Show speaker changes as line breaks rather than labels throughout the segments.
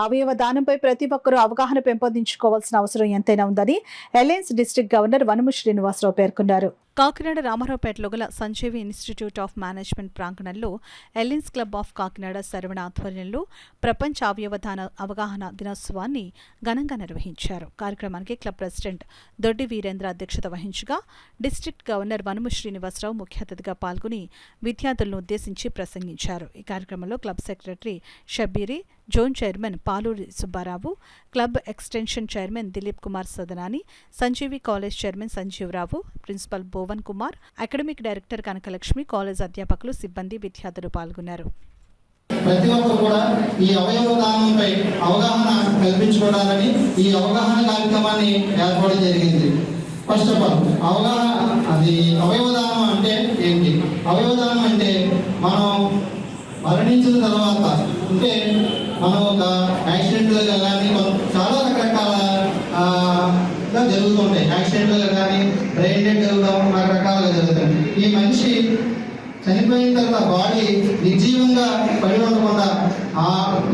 అవయవ దానంపై ప్రతి ఒక్కరూ అవగాహన పెంపొందించుకోవాల్సిన అవసరం ఎంతైనా ఉందని అలయన్స్ డిస్ట్రిక్ట్ గవర్నర్ వనము శ్రీనివాసరావు పేర్కొన్నారు. కాకినాడ రామారావుపేటలో గల సంజీవి ఇన్స్టిట్యూట్ ఆఫ్ మేనేజ్మెంట్ ప్రాంగణంలో alliance club of Kakinada Saravana ఆధ్వర్యంలో ప్రపంచ అవయవదాన అవగాహన దినోత్సవాన్ని ఘనంగా నిర్వహించారు. కార్యక్రమానికి క్లబ్ ప్రెసిడెంట్ దొడ్డి వీరేంద్ర అధ్యక్షత వహించగా డిస్ట్రిక్ట్ గవర్నర్ వనము శ్రీనివాసరావు ముఖ్య అతిథిగా పాల్గొని విద్యార్థులను ఉద్దేశించి ప్రసంగించారు. ఈ కార్యక్రమంలో club secretary Shabbir, zone chairman Paluri Subbarao, club extension chairman Dileep Kumar Sadanani, Sanjeevi college chairman Sanjeevarao, principal Bhuvan Kumar, academic director Kanakalakshmi, college అధ్యాపకులు, సిబ్బంది, విద్యార్థులు పాల్గొన్నారు.
ప్రతి ఒక్కరు కూడా ఈ అవయవ దానంపై అవగాహన కల్పించుకోవడానికి ఈ అవగాహన కార్యక్రమాన్ని ఏర్పాటు జరిగింది. ఫస్ట్ ఆఫ్ ఆల్ అవయవ దానం అంటే ఏంటి? అవయవ దానం అంటే మనం మరణించిన తర్వాత, అంటే మనం ఒక యాక్సిడెంట్లుగా కానీ చాలా రకరకాలుగా జరుగుతుంటాయి. యాక్సిడెంట్లుగా కానీ బ్రెయిన్ డెడ్ జరగడం రకరకాలుగా జరుగుతుంది. ఈ మనిషి చనిపోయిన తర్వాత బాడీ నిర్జీవంగా పడి ఉండకుండా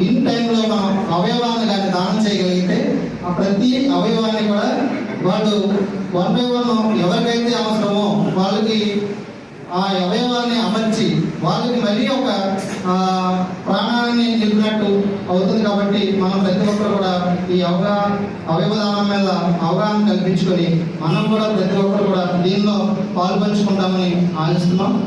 ఇన్ టైంలో మనం అవయవాన్ని కానీ దానం చేయగలిగితే ఆ ప్రతి అవయవాన్ని కూడా వాళ్ళు 1 by 1 ఎవరికైతే అవసరమో వాళ్ళకి ఆ అవయవాన్ని అమర్చి వాళ్ళకి మళ్ళీ ఒక ప్రాణాన్ని నిలిపినట్టు అవుతుంది. కాబట్టి మనం ప్రతి ఒక్కరు కూడా ఈ అవయవదానం మీద అవగాహన కల్పించుకొని మనం కూడా ప్రతి ఒక్కరు కూడా దీనిలో పాల్పంచుకుంటామని ఆశిస్తున్నాం.